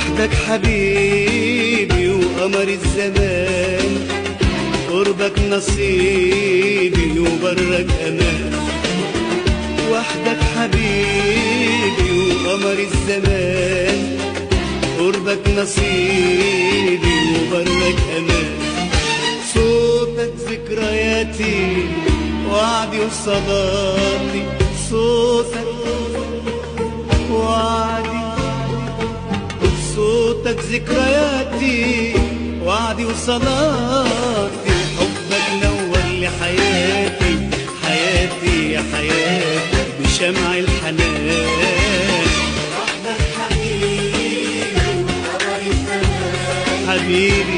وحدك حبيبي وقمر الزمان، قربك نصيبي وبرك أمان. وحدك حبيبي وقمر الزمان، قربك نصيبي وبرك أمان. صوتك ذكرياتي وعدي وصلاتي، صوتك وعدي، صوتك ذكرياتي وعدي وصلاتي. حبك نور لي حياتي، حياتي يا حياتي بشمع الحنان. وحدك حبيبي وقمر الزمان، حبيبي